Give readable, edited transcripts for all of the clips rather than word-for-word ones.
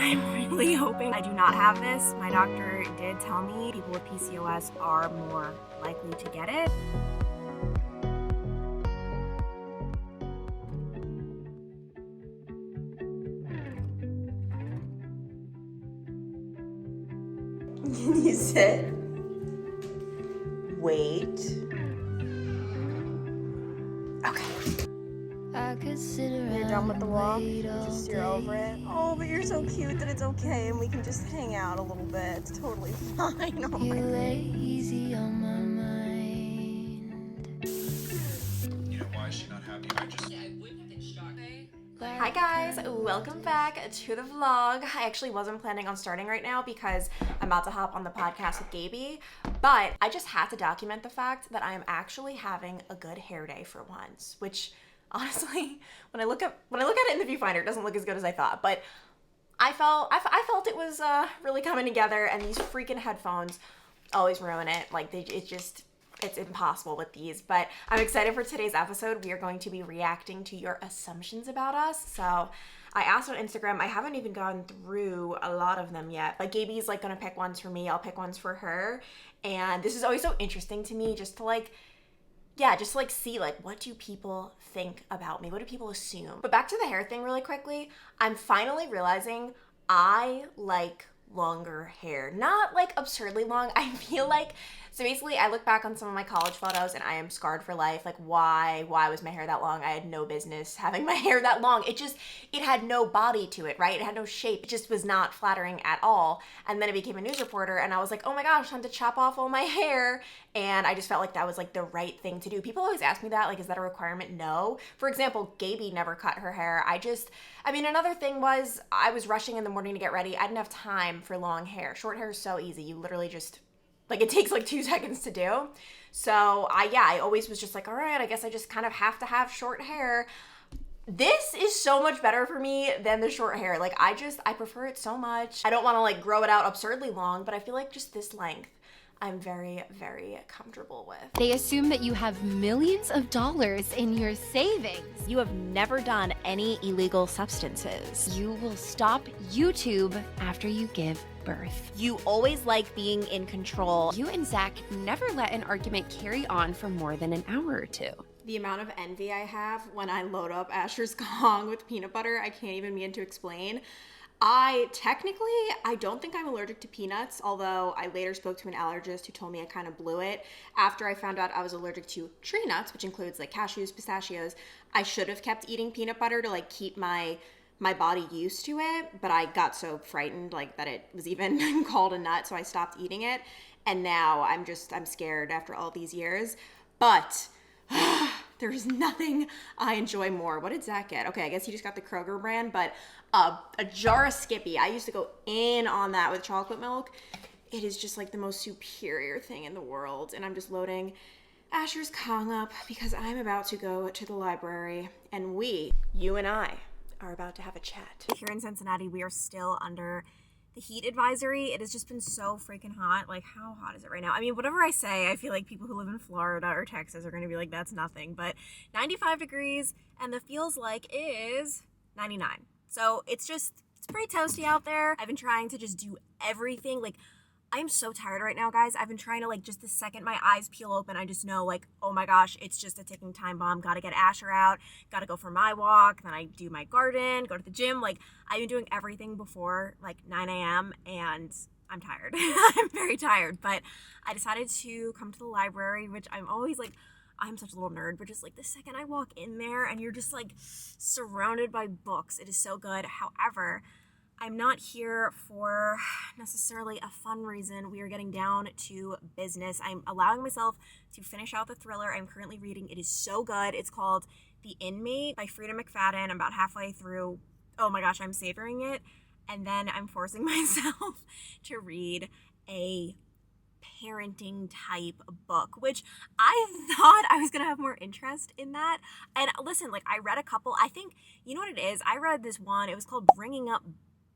I'm really hoping I do not have this. My doctor did tell me people with PCOS are more likely to get it. Can you sit? Wait. Okay. You're done with the walk? Just you're over it? Oh, but you're so cute that it's okay and we can just hang out a little bit. It's totally fine. Oh my lazy on my mind. You know why is she not happy? I wouldn't have been shocked. Hi guys, welcome back to the vlog. I actually wasn't planning on starting right now because I'm about to hop on the podcast with Gaby, but I just had to document the fact that I am actually having a good hair day for once, which honestly, when I look at it in the viewfinder, it doesn't look as good as I thought, but I felt it was really coming together, and these freaking headphones always ruin it. Like it's impossible with these, but I'm excited for today's episode. We are going to be reacting to your assumptions about us. So I asked on Instagram, I haven't even gone through a lot of them yet, but Gaby's like gonna pick ones for me, I'll pick ones for her. And this is always so interesting to me just to see like, what do people think about me? What do people assume? But back to the hair thing really quickly, I'm finally realizing I like longer hair. Not like absurdly long. I feel like, so basically I look back on some of my college photos and I am scarred for life. Like why was my hair that long? I had no business having my hair that long. It had no body to it, right? It had no shape. It just was not flattering at all. And then I became a news reporter and I was like, oh my gosh, time to chop off all my hair. And I just felt like that was like the right thing to do. People always ask me that, like, is that a requirement? No. For example, Gaby never cut her hair. Another thing was I was rushing in the morning to get ready. I didn't have time for long hair. Short hair is so easy. You literally just, like, it takes like 2 seconds to do. So I always was just like, all right, I guess I just kind of have to have short hair. This is so much better for me than the short hair. Like I prefer it so much. I don't want to like grow it out absurdly long, but I feel like just this length I'm very, very comfortable with. They assume that you have millions of dollars in your savings. You have never done any illegal substances. You will stop YouTube after you give birth. You always like being in control. You and Zach never let an argument carry on for more than an hour or two. The amount of envy I have when I load up Asher's Kong with peanut butter, I can't even begin to explain. I don't think I'm allergic to peanuts, although I later spoke to an allergist who told me I kind of blew it. After I found out I was allergic to tree nuts, which includes like cashews, pistachios, I should have kept eating peanut butter to like keep my body used to it, but I got so frightened like that it was even called a nut, so I stopped eating it. And now I'm scared after all these years. But there's nothing I enjoy more. What did Zach get? Okay, I guess he just got the Kroger brand, but a jar of Skippy. I used to go in on that with chocolate milk. It is just like the most superior thing in the world. And I'm just loading Asher's Kong up because I'm about to go to the library and you and I, are about to have a chat. Here in Cincinnati, we are still under the heat advisory. It has just been so freaking hot. Like, how hot is it right now? I mean, whatever I say, I feel like people who live in Florida or Texas are going to be like, that's nothing. But 95 degrees and the feels like is 99. So it's pretty toasty out there. I've been trying to just do everything. Like, I'm so tired right now, guys. I've been trying to, like, just the second my eyes peel open, I just know, like, oh my gosh, it's just a ticking time bomb. Gotta get Asher out. Gotta go for my walk. Then I do my garden, go to the gym. Like, I've been doing everything before, like, 9 a.m. and I'm tired. I'm very tired. But I decided to come to the library, which I'm always, like, I'm such a little nerd, but just, like, the second I walk in there and you're just, like, surrounded by books, it is so good. However, I'm not here for necessarily a fun reason. We are getting down to business. I'm allowing myself to finish out the thriller I'm currently reading. It is so good. It's called The Inmate by Frida McFadden. I'm about halfway through. Oh my gosh, I'm savoring it. And then I'm forcing myself to read a parenting type book, which I thought I was gonna have more interest in that. And listen, like, I read a couple. I think, you know what it is? I read this one. It was called Bringing Up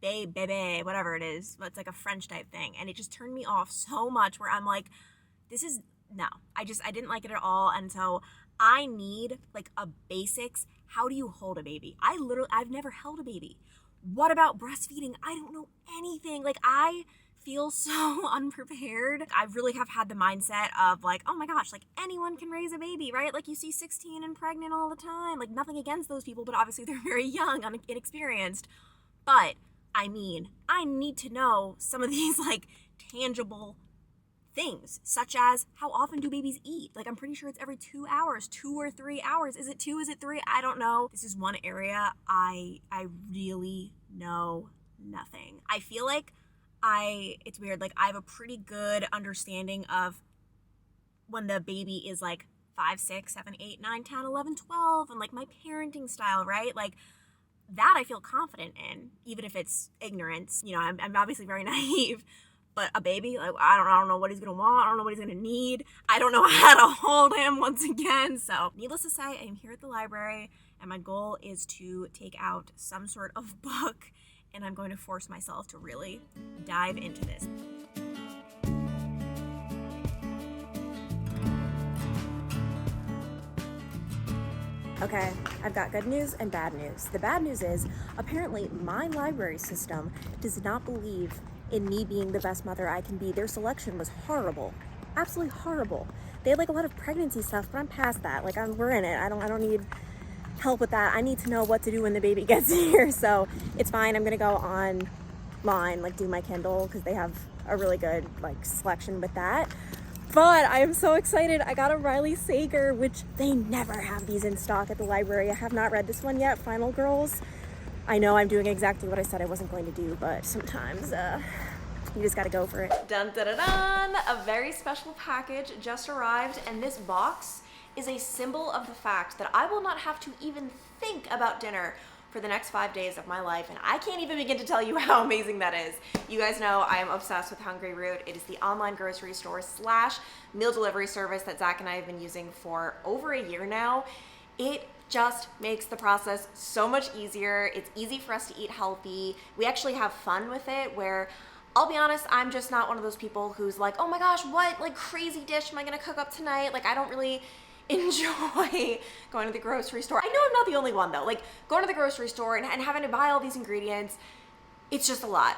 Bébé, whatever it is. It's like a French type thing. And it just turned me off so much where I'm like, no. I didn't like it at all. And so I need like a basics. How do you hold a baby? I've never held a baby. What about breastfeeding? I don't know anything. Like, I feel so unprepared. I really have had the mindset of like, oh my gosh, like anyone can raise a baby, right? Like you see 16 and pregnant all the time. Like nothing against those people, but obviously they're very young, inexperienced. But I mean, I need to know some of these like tangible things, such as how often do babies eat? Like I'm pretty sure it's every 2 hours, 2 or 3 hours. Is it 2? Is it 3? I don't know. This is one area I really know nothing. I feel like it's weird, like I have a pretty good understanding of when the baby is like 5, 6, 7, 8, 9, 10, 11, 12, and like my parenting style, right? Like that I feel confident in, even if it's ignorance. You know, I'm obviously very naive, but a baby, like I don't know what he's gonna want. I don't know what he's gonna need. I don't know how to hold him once again. So needless to say, I am here at the library and my goal is to take out some sort of book, and I'm going to force myself to really dive into this. Okay, I've got good news and bad news. The bad news is, apparently my library system does not believe in me being the best mother I can be. Their selection was horrible. Absolutely horrible. They had like a lot of pregnancy stuff, but I'm past that. Like we're in it. I don't need help with that. I need to know what to do when the baby gets here, so it's fine. I'm gonna go online, like do my Kindle, because they have a really good like selection with that. But I am so excited. I got a Riley Sager, which they never have these in stock at the library. I have not read this one yet, Final Girls. I know I'm doing exactly what I said I wasn't going to do, but sometimes you just gotta go for it. Dun dun dun dun! A very special package just arrived, and this box is a symbol of the fact that I will not have to even think about dinner for the next 5 days of my life, and I can't even begin to tell you how amazing that is. You guys know I am obsessed with Hungry Root. It is the online grocery store / meal delivery service that Zach and I have been using for over a year now. It just makes the process so much easier. It's easy for us to eat healthy. We actually have fun with it, where I'll be honest, I'm just not one of those people who's like, oh my gosh, what like crazy dish am I gonna cook up tonight? Like I don't really enjoy going to the grocery store. I know I'm not the only one though. Like going to the grocery store and having to buy all these ingredients, it's just a lot.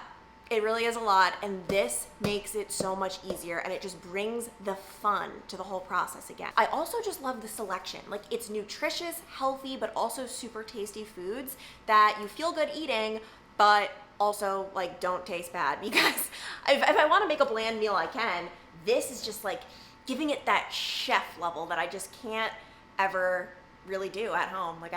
It really is a lot, and this makes it so much easier, and it just brings the fun to the whole process again. I also just love the selection. Like it's nutritious, healthy, but also super tasty foods that you feel good eating, but also like don't taste bad, because if I want to make a bland meal, I can. This is just like giving it that chef level that I just can't ever really do at home. Like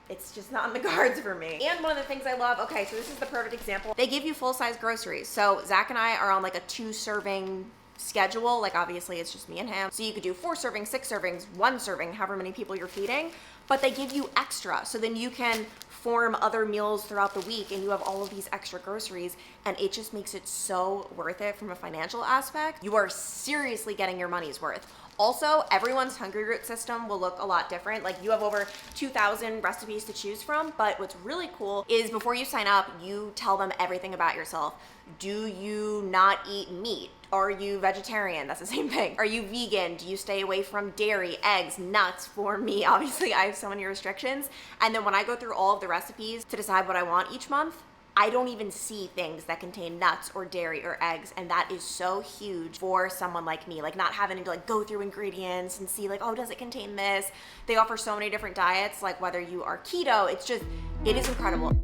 it's just not in the cards for me. And one of the things I love, okay, so this is the perfect example. They give you full-size groceries. So Zach and I are on like a 2-serving schedule. Like obviously it's just me and him. So you could do 4 servings, 6 servings, 1 serving, however many people you're feeding, but they give you extra. So then you can form other meals throughout the week and you have all of these extra groceries, and it just makes it so worth it from a financial aspect. You are seriously getting your money's worth. Also, everyone's Hungry Root system will look a lot different. Like you have over 2,000 recipes to choose from, but what's really cool is before you sign up, you tell them everything about yourself. Do you not eat meat? Are you vegetarian? That's the same thing. Are you vegan? Do you stay away from dairy, eggs, nuts? For me, obviously, I have so many restrictions. And then when I go through all of the recipes to decide what I want each month, I don't even see things that contain nuts or dairy or eggs, and that is so huge for someone like me, like not having to like go through ingredients and see like, oh, does it contain this? They offer so many different diets, like whether you are keto, it is incredible.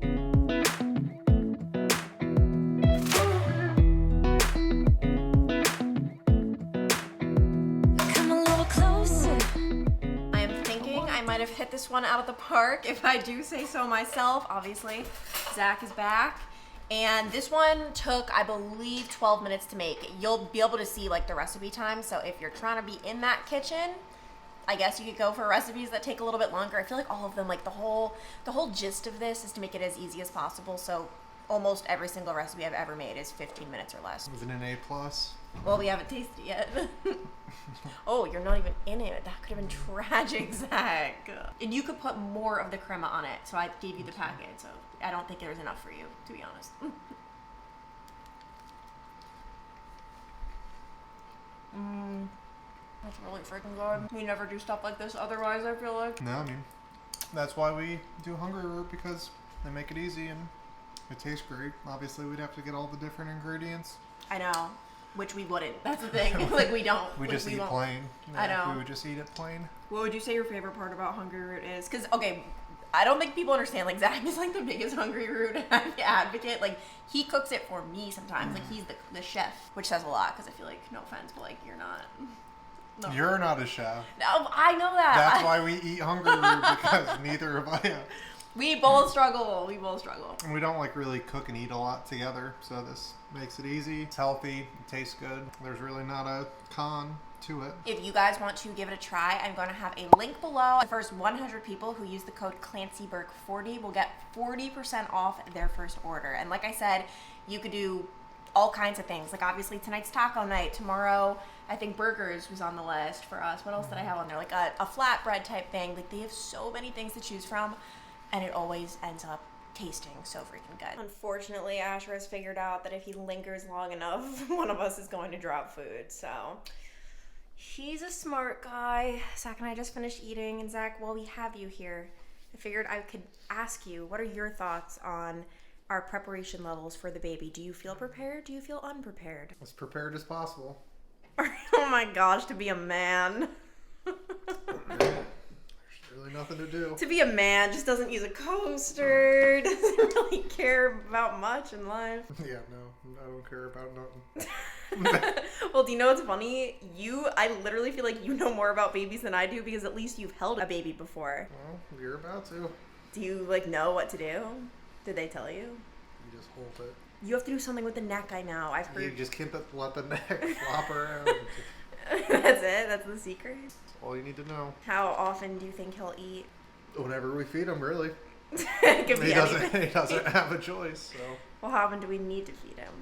Might have hit this one out of the park, if I do say so myself. Obviously, Zach is back. And this one took, I believe, 12 minutes to make. You'll be able to see like the recipe time. So if you're trying to be in that kitchen, I guess you could go for recipes that take a little bit longer. I feel like all of them, like the whole gist of this is to make it as easy as possible. So almost every single recipe I've ever made is 15 minutes or less. Was it an A+? Well, we haven't tasted it yet. Oh, you're not even in it. That could have been tragic, Zach. And you could put more of the crema on it, so I gave you the packet, so I don't think there's enough for you, to be honest. That's really freaking good. We never do stuff like this otherwise, I feel like. No, I mean, that's why we do Hungry Root, because they make it easy and it tastes great. Obviously, we'd have to get all the different ingredients. I know, which we wouldn't. That's the thing. Like, we don't. We just eat won't. plain. I know. We would just eat it plain. What would you say your favorite part about Hungry Root is? Because, okay, I don't think people understand, like, Zach is, like, the biggest Hungry Root advocate. Like, he cooks it for me sometimes. Like, he's the chef, which says a lot, because I feel like, no offense, but, like, you're not. No. You're not a chef. No, I know that. That's why we eat Hungry Root, because neither of us. We both struggle. We both struggle. And we don't, like, really cook and eat a lot together, so this makes it easy. It's healthy. It tastes good. There's really not a con to it. If you guys want to give it a try, I'm going to have a link below. The first 100 people who use the code ClancyBurke40 will get 40% off their first order. And like I said, you could do all kinds of things. Like, obviously, tonight's taco night. Tomorrow, I think burgers was on the list for us. What else did I have on there? Like a flatbread type thing. Like, they have so many things to choose from, and it always ends up tasting so freaking good. Unfortunately, Asher has figured out that if he lingers long enough, one of us is going to drop food. So he's a smart guy. Zach and I just finished eating, and Zach, while we have you here, I figured I could ask you, what are your thoughts on our preparation levels for the baby? Do you feel prepared? Do you feel unprepared? As prepared as possible. Oh my gosh, to be a man. There's really nothing to do. To be a man, just doesn't use a coaster, doesn't really care about much in life. Yeah, no, I don't care about nothing. Well, do you know what's funny? I literally feel like you know more about babies than I do, because at least you've held a baby before. Well, you're about to. Do you, like, know what to do? Did they tell you? You just hold it. You have to do something with the neck, I know. I've heard. You just can't let the neck flop around. That's it? That's the secret? That's all you need to know. How often do you think he'll eat? Whenever we feed him, really. It could be anything. He doesn't have a choice, so. Well, how often do we need to feed him?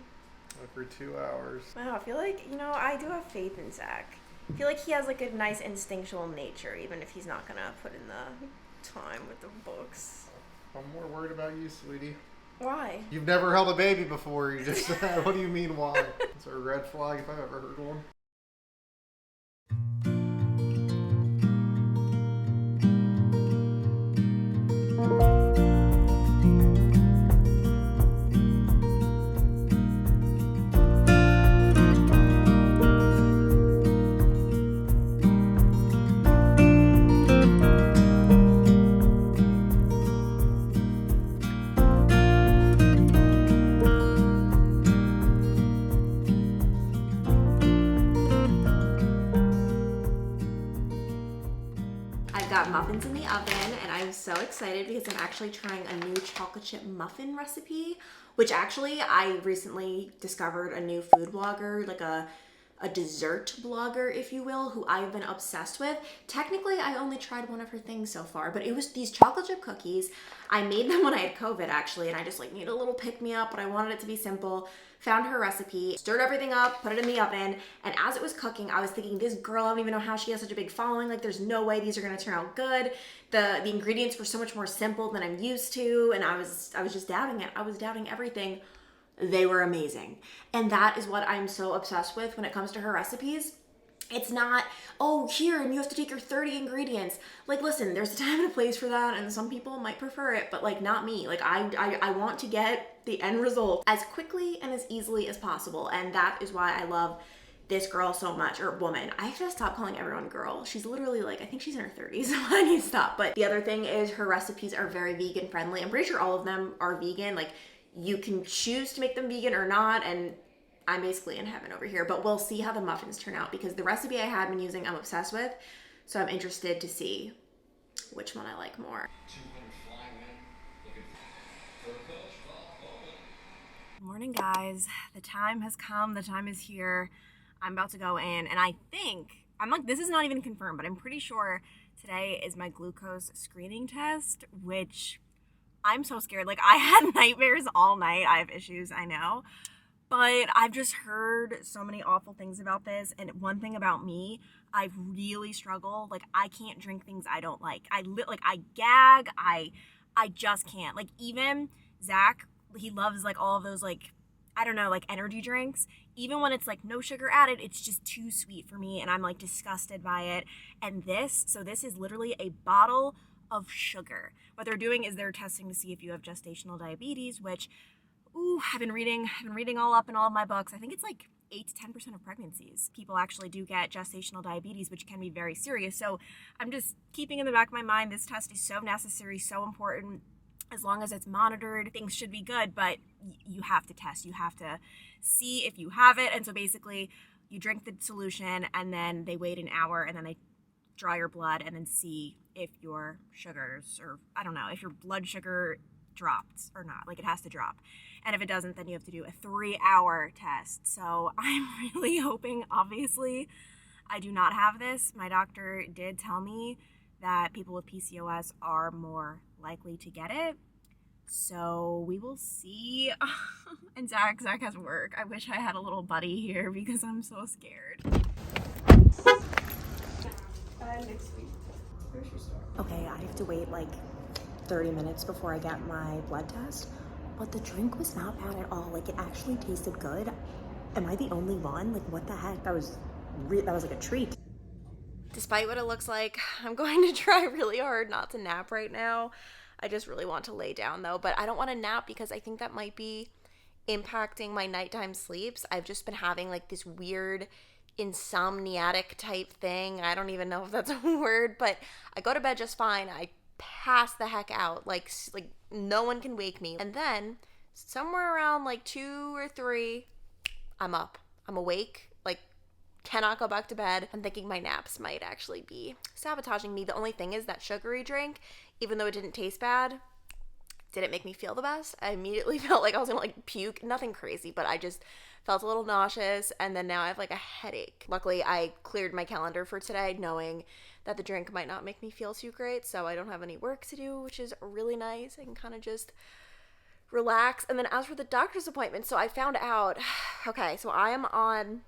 Every 2 hours. Wow, I feel like, I do have faith in Zach. I feel like he has, like, a nice instinctual nature, even if he's not gonna put in the time with the books. I'm more worried about you, sweetie. Why? You've never held a baby before. You just what do you mean why? It's a red flag if I've ever heard one. Muffins in the oven, and I'm so excited because I'm actually trying a new chocolate chip muffin recipe, which actually I recently discovered a new food blogger, like a dessert blogger, if you will, who I've been obsessed with. Technically, I only tried one of her things so far, but it was these chocolate chip cookies. I made them when I had COVID, actually, and I just, like, needed a little pick-me-up, but I wanted it to be simple. Found her recipe, stirred everything up, put it in the oven, and as it was cooking, I was thinking, this girl, I don't even know how she has such a big following. Like, there's no way these are gonna turn out good. The ingredients were so much more simple than I'm used to, and I was just doubting it. I was doubting everything. They were amazing. And that is what I'm so obsessed with when it comes to her recipes. It's not, oh, here, and you have to take your 30 ingredients. Like, listen, there's a time and a place for that, and some people might prefer it, but, like, not me. Like, I want to get the end result as quickly and as easily as possible, and that is why I love this girl so much, or woman. I have to stop calling everyone girl. She's literally, like, I think she's in her 30s, so I need to stop. But the other thing is her recipes are very vegan friendly. I'm pretty sure all of them are vegan. Like, you can choose to make them vegan or not, and I'm basically in heaven over here, but we'll see how the muffins turn out, because the recipe I had been using I'm obsessed with, so I'm interested to see which one I like more. Morning, guys. The time has come. The time is here. I'm about to go in, and I think, this is not even confirmed, but I'm pretty sure today is my glucose screening test, which I'm so scared. Like, I had nightmares all night. I have issues, I know. But I've just heard so many awful things about this. And one thing about me, I really struggle. Like, I can't drink things I don't like. I gag. I just can't. Like, even Zach, he loves, like, all of those, like, I don't know, like, energy drinks. Even when it's, like, no sugar added, it's just too sweet for me. And I'm, like, disgusted by it. And this is literally a bottle of sugar. What they're doing is they're testing to see if you have gestational diabetes, which, ooh, I've been reading all up in all of my books. I think it's like 8 to 10% of pregnancies. People actually do get gestational diabetes, which can be very serious. So I'm just keeping in the back of my mind, this test is so necessary, so important. As long as it's monitored, things should be good, but you have to test. You have to see if you have it. And so basically, you drink the solution and then they wait an hour and then they draw your blood and then see if your sugars, or I don't know, if your blood sugar dropped or not. Like, it has to drop. And if it doesn't, then you have to do a 3-hour test. So I'm really hoping, obviously, I do not have this. My doctor did tell me that people with PCOS are more likely to get it. So we will see. And Zach has work. I wish I had a little buddy here because I'm so scared. Next week. Grocery store. Okay, I have to wait like 30 minutes before I get my blood test, but the drink was not bad at all. Like, it actually tasted good. Am I the only one? Like, what the heck? That was like a treat. Despite what it looks like, I'm going to try really hard not to nap right now. I just really want to lay down though, but I don't want to nap because I think that might be impacting my nighttime sleeps. I've just been having like this weird insomniatic type thing. I don't even know if that's a word, but I go to bed just fine. I pass the heck out. Like no one can wake me. And then somewhere around like 2 or 3, I'm up. I'm awake. Like, cannot go back to bed. I'm thinking my naps might actually be sabotaging me. The only thing is that sugary drink, even though it didn't taste bad, didn't make me feel the best. I immediately felt like I was gonna like puke. Nothing crazy, but I just felt a little nauseous, and then now I have like a headache. Luckily, I cleared my calendar for today knowing that the drink might not make me feel too great, so I don't have any work to do, which is really nice. I can kind of just relax. And then as for the doctor's appointment, so I found out, okay, so I am on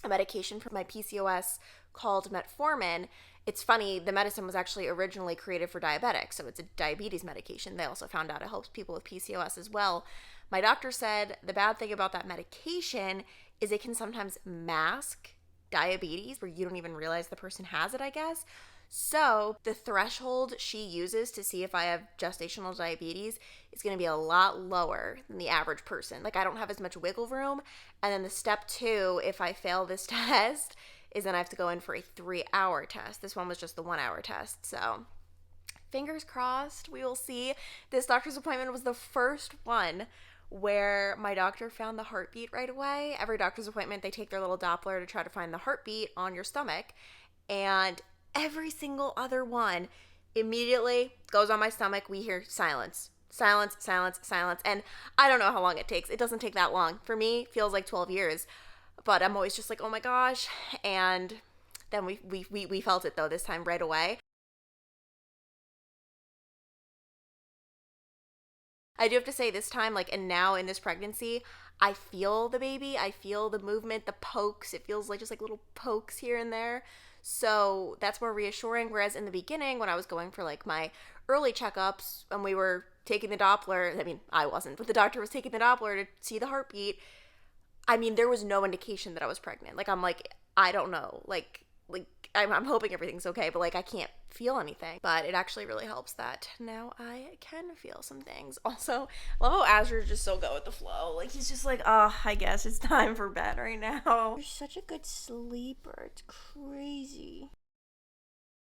a medication for my PCOS called metformin. It's funny, the medicine was actually originally created for diabetics, so it's a diabetes medication. They also found out it helps people with PCOS as well. My doctor said the bad thing about that medication is it can sometimes mask diabetes where you don't even realize the person has it, I guess. So the threshold she uses to see if I have gestational diabetes is going to be a lot lower than the average person. Like, I don't have as much wiggle room. And then the step 2, if I fail this test, is then I have to go in for a 3-hour test. This one was just the 1-hour test. So fingers crossed, we will see. This doctor's appointment was the first one where my doctor found the heartbeat right away. Every doctor's appointment, they take their little Doppler to try to find the heartbeat on your stomach. And every single other one immediately goes on my stomach. We hear silence, silence, silence, silence. And I don't know how long it takes. It doesn't take that long. For me, it feels like 12 years. But I'm always just like, oh my gosh. And then we felt it though this time right away. I do have to say this time, like, and now in this pregnancy, I feel the baby. I feel the movement, the pokes. It feels like just like little pokes here and there. So that's more reassuring. Whereas in the beginning, when I was going for like my early checkups and we were taking the Doppler, I mean, I wasn't, but the doctor was taking the Doppler to see the heartbeat. I mean, there was no indication that I was pregnant. Like, I'm like, I don't know. Like I'm hoping everything's okay, but like I can't feel anything. But it actually really helps that now I can feel some things. Also, I love how Azur's just so go with the flow. Like, he's just like, oh, I guess it's time for bed right now. You're such a good sleeper. It's crazy.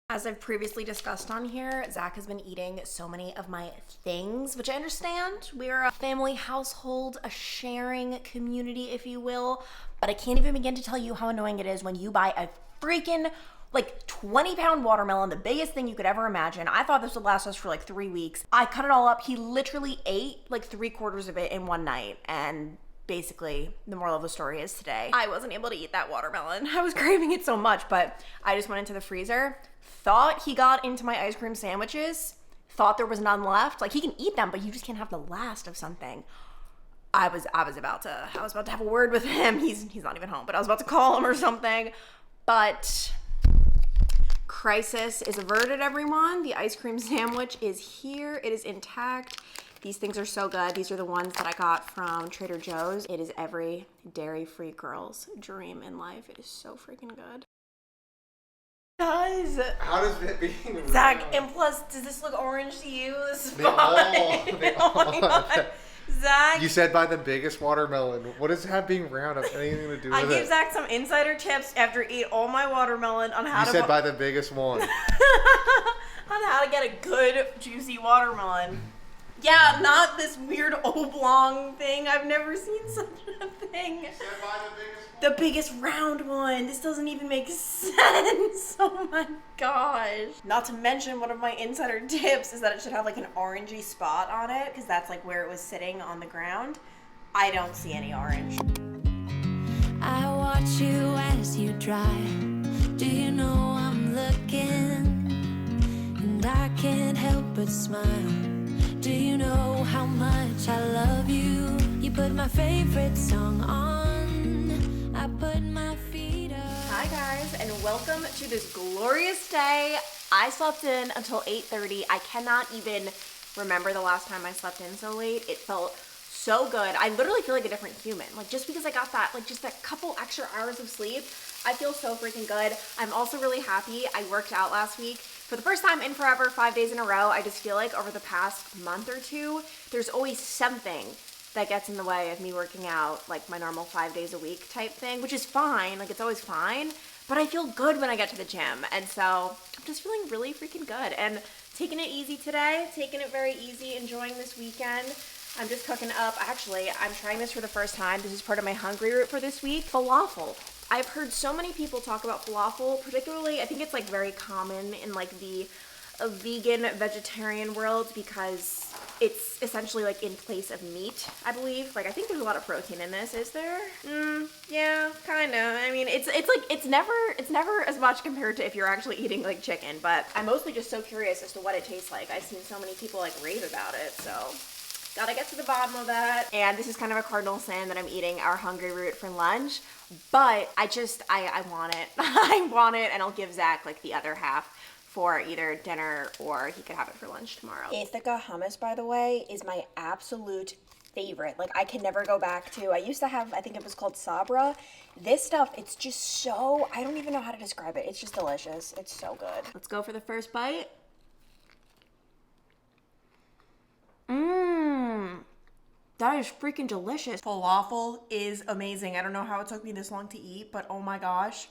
As I've previously discussed on here, Zach has been eating so many of my things, which I understand. We're a family household, a sharing community, if you will. But I can't even begin to tell you how annoying it is when you buy a freaking like 20-pound watermelon, the biggest thing you could ever imagine. I thought this would last us for like 3 weeks. I cut it all up. He literally ate like 3/4 of it in one night. And basically, the moral of the story is today, I wasn't able to eat that watermelon. I was craving it so much, but I just went into the freezer, thought he got into my ice cream sandwiches, thought there was none left. Like, he can eat them, but you just can't have the last of something. I was about to have a word with him. He's not even home, but I was about to call him or something. But crisis is averted, everyone. The ice cream sandwich is here. It is intact. These things are so good. These are the ones that I got from Trader Joe's. It is every dairy-free girl's dream in life. It is so freaking good. Guys, How does it being Zach, round? and plus, does this look orange to you? This is They fine. all Oh my God. Zach, You said by the biggest watermelon. What does that being round have anything to do I with gave it? Zach some insider tips after he ate all my watermelon on how You to said by the biggest one. on how to get a good juicy watermelon. Yeah, not this weird oblong thing. I've never seen such a thing. You said by the biggest one. The biggest round one. This doesn't even make sense. Oh my gosh. Not to mention, one of my insider tips is that it should have like an orangey spot on it, because that's like where it was sitting on the ground. I don't see any orange. I watch you as you drive. Do you know I'm looking? And I can't help but smile. Do you know how much I love you? You put my favorite song on. I put my feet up. Hi guys, and welcome to this glorious day. I slept in until 8:30. I cannot even remember the last time I slept in so late. It felt so good. I literally feel like a different human. Like, just because I got that, like, just that couple extra hours of sleep, I feel so freaking good. I'm also really happy. I worked out last week for the first time in forever, 5 days in a row. I just feel like over the past month or two, there's always something that gets in the way of me working out, like my normal 5 days a week type thing, which is fine. Like, it's always fine, but I feel good when I get to the gym. And so I'm just feeling really freaking good and taking it easy today, taking it very easy, enjoying this weekend. I'm just cooking up. Actually, I'm trying this for the first time. This is part of my hungry route for this week. Falafel. I've heard so many people talk about falafel, particularly, I think it's like very common in like the vegan, vegetarian world, because it's essentially like in place of meat, I believe. Like, I think there's a lot of protein in this. Is there? Yeah, kind of. I mean, it's never as much compared to if you're actually eating like chicken, but I'm mostly just so curious as to what it tastes like. I've seen so many people like rave about it, so gotta get to the bottom of that. And this is kind of a cardinal sin that I'm eating our hungry root for lunch, but I want it. I want it, and I'll give Zach like the other half for either dinner or he could have it for lunch tomorrow. Ithaca hummus, by the way, is my absolute favorite. Like, I can never go back to. I used to have, I think it was called Sabra. This stuff, it's just so, I don't even know how to describe it. It's just delicious. It's so good. Let's go for the first bite. That is freaking delicious. Falafel is amazing. I don't know how it took me this long to eat, but oh my gosh,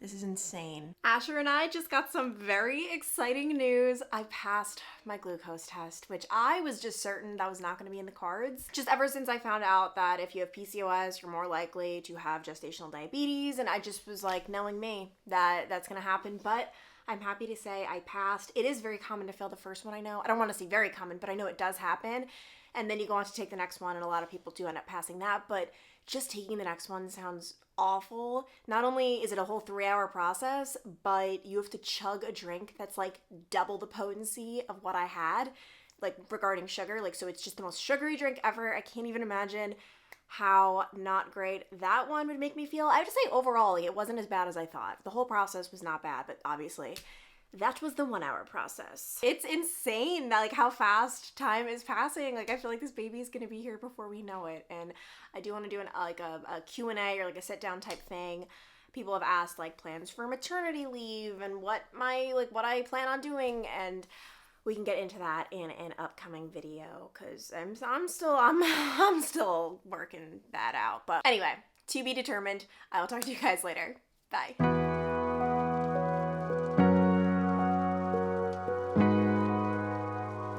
this is insane. Asher and I just got some very exciting news. I passed my glucose test, which I was just certain that was not going to be in the cards. Just ever since I found out that if you have PCOS, you're more likely to have gestational diabetes, and I just was like, knowing me, that that's going to happen, but I'm happy to say I passed. It is very common to fail the first one, I know. I don't want to say very common, but I know it does happen. And then you go on to take the next one, and a lot of people do end up passing that, but just taking the next one sounds awful. Not only is it a whole 3-hour process, but you have to chug a drink that's like double the potency of what I had, like regarding sugar. Like, so it's just the most sugary drink ever. I can't even imagine how not great that one would make me feel. I have to say, overall, it wasn't as bad as I thought. The whole process was not bad, but obviously that was the 1-hour process. It's insane that, like, how fast time is passing. Like, I feel like this baby is gonna be here before we know it. And I do want to do a Q&A or like a sit down type thing. People have asked like plans for maternity leave and what I plan on doing, and we can get into that in an upcoming video, because I'm still working that out. But anyway, to be determined. I will talk to you guys later. Bye.